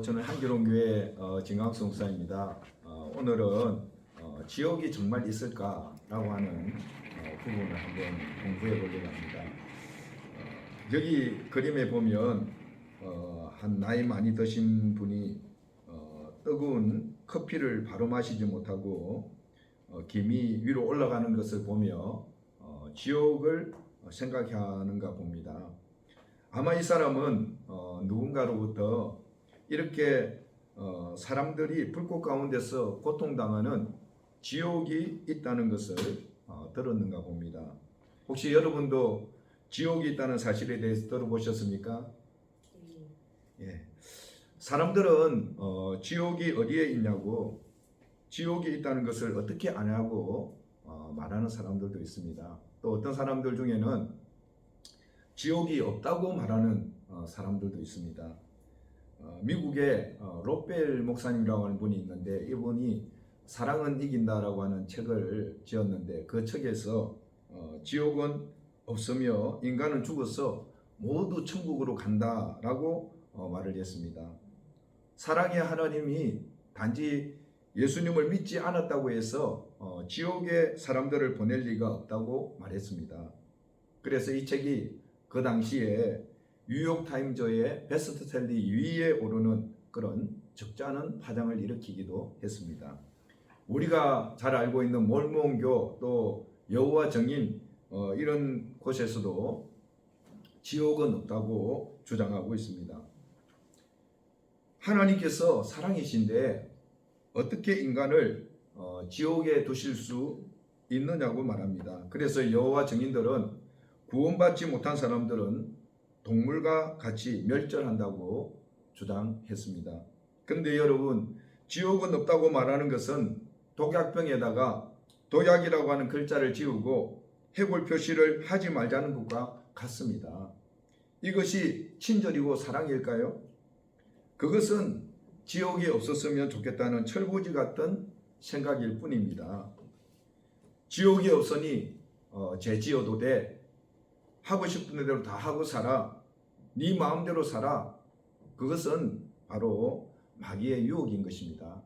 저는 한길원교회 진광수 목사입니다. 오늘은 지옥이 정말 있을까라고 하는 부분을 한번 공부해 보려고 합니다. 여기 그림에 보면 한 나이 많이 드신 분이 뜨거운 커피를 바로 마시지 못하고 김이 위로 올라가는 것을 보며 지옥을 생각하는가 봅니다. 아마 이 사람은 누군가로부터 이렇게 사람들이 불꽃 가운데서 고통당하는 지옥이 있다는 것을 들었는가 봅니다. 혹시 여러분도 지옥이 있다는 사실에 대해서 들어보셨습니까? 예. 사람들은 지옥이 어디에 있냐고, 지옥이 있다는 것을 어떻게 아냐고 말하는 사람들도 있습니다. 또 어떤 사람들 중에는 지옥이 없다고 말하는 사람들도 있습니다. 미국의 롯벨 목사님이라고 하는 분이 있는데, 이분이 사랑은 이긴다라고 하는 책을 지었는데, 그 책에서 지옥은 없으며 인간은 죽어서 모두 천국으로 간다라고 말을 했습니다. 사랑의 하나님이 단지 예수님을 믿지 않았다고 해서 지옥에 사람들을 보낼 리가 없다고 말했습니다. 그래서 이 책이 그 당시에 뉴욕타임즈의 베스트셀러 2위에 오르는 그런 적잖은 파장을 일으키기도 했습니다. 우리가 잘 알고 있는 몰몬교, 또 여호와 증인 이런 곳에서도 지옥은 없다고 주장하고 있습니다. 하나님께서 사랑이신데 어떻게 인간을 지옥에 두실 수 있느냐고 말합니다. 그래서 여호와 증인들은 구원받지 못한 사람들은 동물과 같이 멸절한다고 주장했습니다. 그런데 여러분, 지옥은 없다고 말하는 것은 독약병에다가 도약이라고 하는 글자를 지우고 해골 표시를 하지 말자는 것과 같습니다. 이것이 친절이고 사랑일까요? 그것은 지옥이 없었으면 좋겠다는 철부지 같은 생각일 뿐입니다. 지옥이 없으니 죄 지어도 돼, 하고 싶은 대로 다 하고 살아, 네 마음대로 살아, 그것은 바로 마귀의 유혹인 것입니다.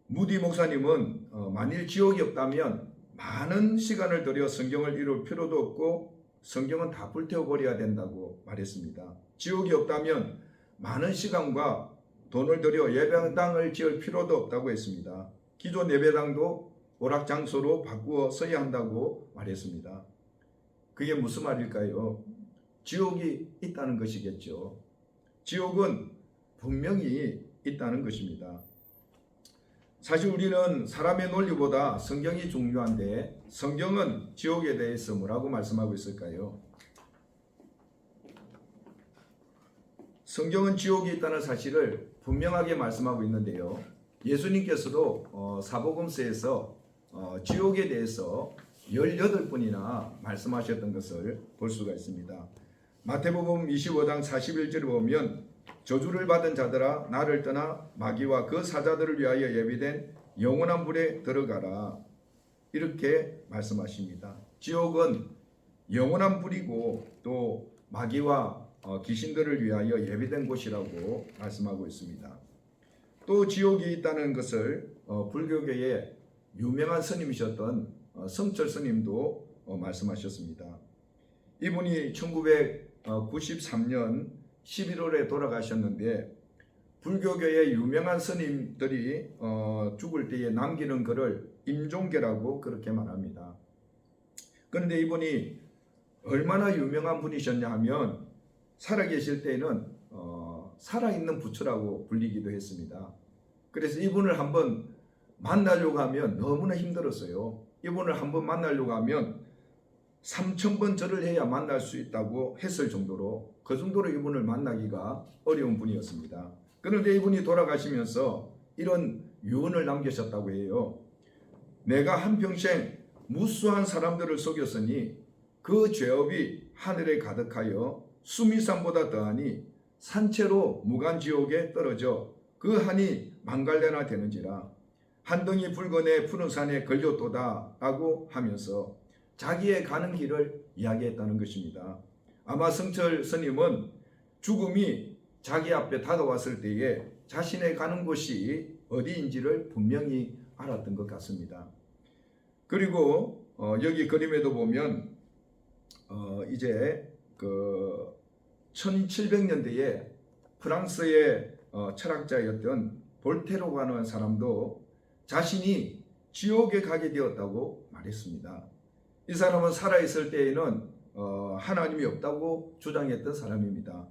무디 목사님은 만일 지옥이 없다면 많은 시간을 들여 성경을 읽을 필요도 없고 성경은 다 불태워버려야 된다고 말했습니다. 지옥이 없다면 많은 시간과 돈을 들여 예배당을 지을 필요도 없다고 했습니다. 기존 예배당도 오락장소로 바꾸어 써야 한다고 말했습니다. 그게 무슨 말일까요? 지옥이 있다는 것이겠죠. 지옥은 분명히 있다는 것입니다. 사실 우리는 사람의 논리보다 성경이 중요한데, 성경은 지옥에 대해서 뭐라고 말씀하고 있을까요? 성경은 지옥이 있다는 사실을 분명하게 말씀하고 있는데요. 예수님께서도 사복음서에서 지옥에 대해서 18번이나 말씀하셨던 것을 볼 수가 있습니다. 마태복음 25장 41절을 보면 저주를 받은 자들아 나를 떠나 마귀와 그 사자들을 위하여 예비된 영원한 불에 들어가라, 이렇게 말씀하십니다. 지옥은 영원한 불이고 또 마귀와 귀신들을 위하여 예비된 곳이라고 말씀하고 있습니다. 또 지옥이 있다는 것을 불교계의 유명한 스님이셨던 성철 스님도 말씀하셨습니다. 이분이 1993년 11월에 돌아가셨는데, 불교계의 유명한 스님들이 죽을 때에 남기는 글을 임종계라고 그렇게 말합니다. 그런데 이분이 얼마나 유명한 분이셨냐 하면 살아계실 때에는 살아있는 부처라고 불리기도 했습니다. 그래서 이분을 한번 만나려고 하면 너무나 힘들었어요. 이분을 한번 만나려고 하면 3000번 절을 해야 만날 수 있다고 했을 정도로, 그 정도로 이분을 만나기가 어려운 분이었습니다. 그런데 이분이 돌아가시면서 이런 유언을 남기셨다고 해요. 내가 한평생 무수한 사람들을 속였으니 그 죄업이 하늘에 가득하여 수미산보다 더하니 산채로 무간지옥에 떨어져 그 한이 만갈래나 되는지라. 한덩이 붉은의 푸른 산에 걸렸도다 라고 하면서 자기의 가는 길을 이야기했다는 것입니다. 아마 성철 스님은 죽음이 자기 앞에 다가왔을 때에 자신의 가는 곳이 어디인지를 분명히 알았던 것 같습니다. 그리고 여기 그림에도 보면 이제 그 1700년대에 프랑스의 철학자였던 볼테로라는 사람도 자신이 지옥에 가게 되었다고 말했습니다. 이 사람은 살아있을 때에는 하나님이 없다고 주장했던 사람입니다.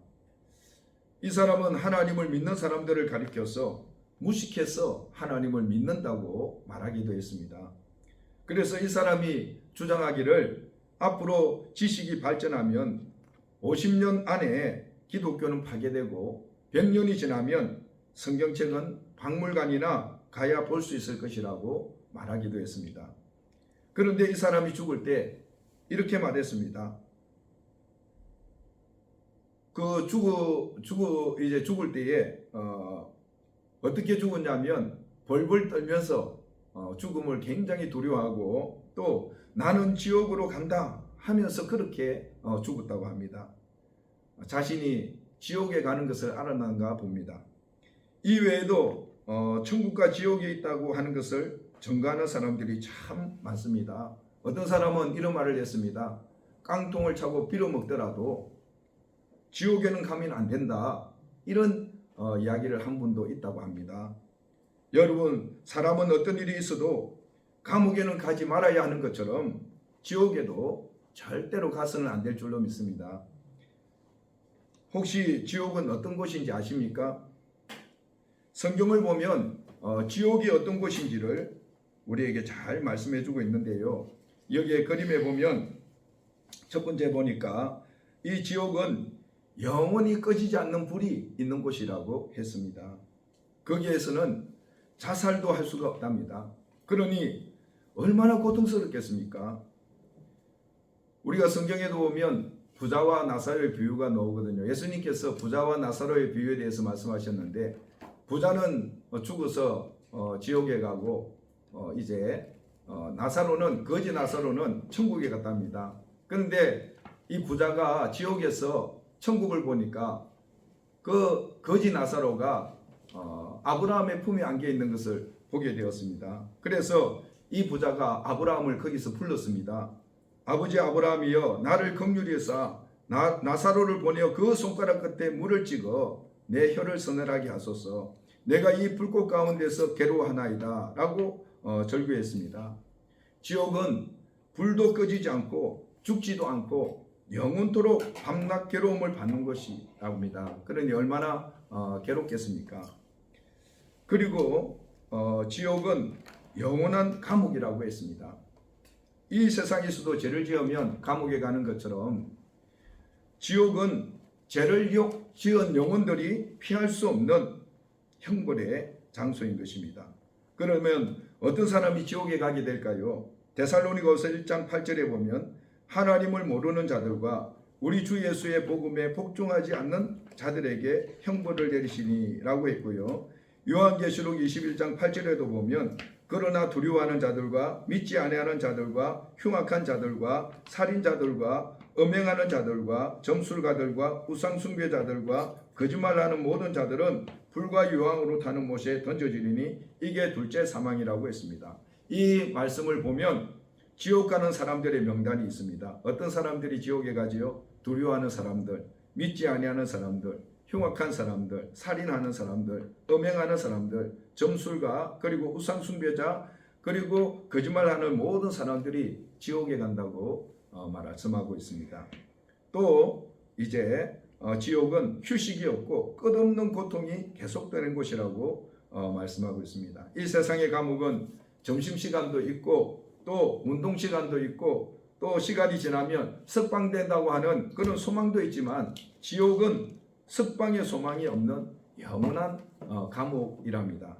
이 사람은 하나님을 믿는 사람들을 가리켜서 무식해서 하나님을 믿는다고 말하기도 했습니다. 그래서 이 사람이 주장하기를 앞으로 지식이 발전하면 50년 안에 기독교는 파괴되고 100년이 지나면 성경책은 박물관이나 가야 볼 수 있을 것이라고 말하기도 했습니다. 그런데 이 사람이 죽을 때 이렇게 말했습니다. 이제 죽을 때에 어떻게 죽었냐면 벌벌 떨면서 죽음을 굉장히 두려워하고 또 나는 지옥으로 간다 하면서 그렇게 죽었다고 합니다. 자신이 지옥에 가는 것을 알았는가 봅니다. 이외에도 천국과 지옥이 있다고 하는 것을 전가하는 사람들이 참 많습니다. 어떤 사람은 이런 말을 했습니다. 깡통을 차고 빌어먹더라도 지옥에는 가면 안 된다. 이런 이야기를 한 분도 있다고 합니다. 여러분, 사람은 어떤 일이 있어도 감옥에는 가지 말아야 하는 것처럼 지옥에도 절대로 가서는 안 될 줄로 믿습니다. 혹시 지옥은 어떤 곳인지 아십니까? 성경을 보면 지옥이 어떤 곳인지를 우리에게 잘 말씀해 주고 있는데요. 여기에 그림에 보면 첫 번째 보니까 이 지옥은 영원히 꺼지지 않는 불이 있는 곳이라고 했습니다. 거기에서는 자살도 할 수가 없답니다. 그러니 얼마나 고통스럽겠습니까? 우리가 성경에도 보면 부자와 나사로의 비유가 나오거든요. 예수님께서 부자와 나사로의 비유에 대해서 말씀하셨는데 부자는 죽어서 지옥에 가고 이제 나사로는 거지 나사로는 천국에 갔답니다. 그런데 이 부자가 지옥에서 천국을 보니까 그 거지 나사로가 아브라함의 품에 안겨 있는 것을 보게 되었습니다. 그래서 이 부자가 아브라함을 거기서 불렀습니다. 아버지 아브라함이여 나를 긍휼히 여사 나사로를 보내어 그 손가락 끝에 물을 찍어 내 혀를 서늘하게 하소서. 내가 이 불꽃 가운데서 괴로워하나이다 라고 절규했습니다. 지옥은 불도 꺼지지 않고 죽지도 않고 영원토록 밤낮 괴로움을 받는 것이라고 합니다. 그러니 얼마나 괴롭겠습니까? 그리고 지옥은 영원한 감옥이라고 했습니다. 이 세상에서도 죄를 지으면 감옥에 가는 것처럼 지옥은 죄를 지은 영혼들이 피할 수 없는 형벌의 장소인 것입니다. 그러면 어떤 사람이 지옥에 가게 될까요? 데살로니가서 1장 8절에 보면 하나님을 모르는 자들과 우리 주 예수의 복음에 복종하지 않는 자들에게 형벌을 내리시니 라고 했고요. 요한계시록 21장 8절에도 보면 그러나 두려워하는 자들과 믿지 아니하는 자들과 흉악한 자들과 살인자들과 음행하는 자들과 점술가들과 우상숭배자들과 거짓말하는 모든 자들은 불과 유황으로 타는 못에 던져지리니 이게 둘째 사망이라고 했습니다. 이 말씀을 보면 지옥 가는 사람들의 명단이 있습니다. 어떤 사람들이 지옥에 가지요? 두려워하는 사람들, 믿지 아니하는 사람들, 흉악한 사람들, 살인하는 사람들, 음행하는 사람들, 점술가, 그리고 우상숭배자, 그리고 거짓말하는 모든 사람들이 지옥에 간다고 말씀하고 있습니다. 또 이제 지옥은 휴식이 없고 끝없는 고통이 계속되는 곳이라고 말씀하고 있습니다. 이 세상의 감옥은 점심시간도 있고 또 운동시간도 있고 또 시간이 지나면 석방된다고 하는 그런 소망도 있지만 지옥은 석방의 소망이 없는 영원한 감옥이랍니다.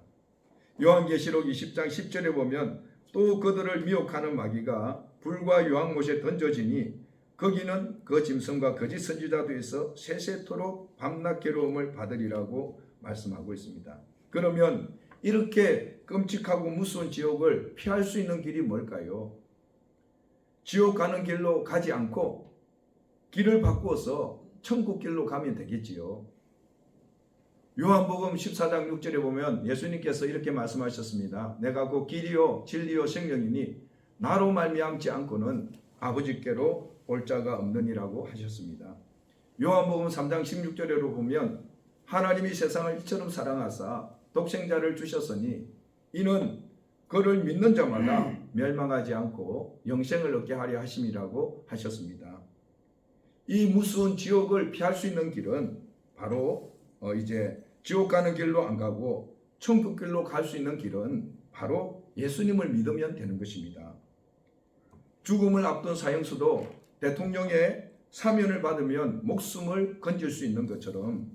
요한계시록 20장 10절에 보면 또 그들을 미혹하는 마귀가 불과 유황못에 던져지니 거기는 그 짐승과 거짓 선지자도 있어 세세토록 밤낮 괴로움을 받으리라고 말씀하고 있습니다. 그러면 이렇게 끔찍하고 무서운 지옥을 피할 수 있는 길이 뭘까요? 지옥 가는 길로 가지 않고 길을 바꾸어서 천국 길로 가면 되겠지요. 요한복음 14장 6절에 보면 예수님께서 이렇게 말씀하셨습니다. 내가 곧 길이요 진리요 생명이니 나로 말미암지 않고는 아버지께로 올 자가 없느니라고 하셨습니다. 요한복음 3장 16절에로 보면 하나님이 세상을 이처럼 사랑하사 독생자를 주셨으니 이는 그를 믿는 자마다 멸망하지 않고 영생을 얻게 하려 하심이라고 하셨습니다. 이 무서운 지옥을 피할 수 있는 길은 바로 이제 지옥 가는 길로 안 가고 천국 길로 갈 수 있는 길은 바로 예수님을 믿으면 되는 것입니다. 죽음을 앞둔 사형수도 대통령의 사면을 받으면 목숨을 건질 수 있는 것처럼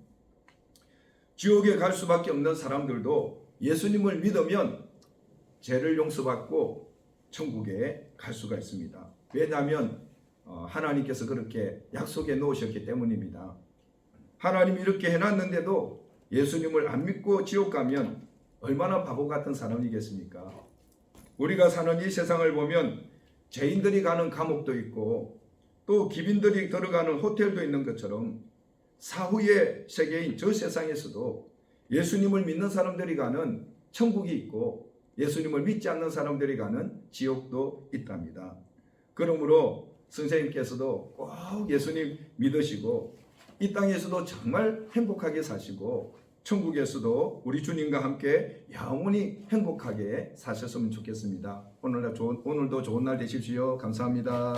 지옥에 갈 수밖에 없는 사람들도 예수님을 믿으면 죄를 용서받고 천국에 갈 수가 있습니다. 왜냐하면 하나님께서 그렇게 약속해 놓으셨기 때문입니다. 하나님이 이렇게 해놨는데도 예수님을 안 믿고 지옥 가면 얼마나 바보 같은 사람이겠습니까? 우리가 사는 이 세상을 보면 죄인들이 가는 감옥도 있고 또 기빈들이 들어가는 호텔도 있는 것처럼 사후의 세계인 저 세상에서도 예수님을 믿는 사람들이 가는 천국이 있고 예수님을 믿지 않는 사람들이 가는 지옥도 있답니다. 그러므로 선생님께서도 꼭 예수님 믿으시고 이 땅에서도 정말 행복하게 사시고 천국에서도 우리 주님과 함께 영원히 행복하게 사셨으면 좋겠습니다. 오늘도 좋은 날 되십시오. 감사합니다.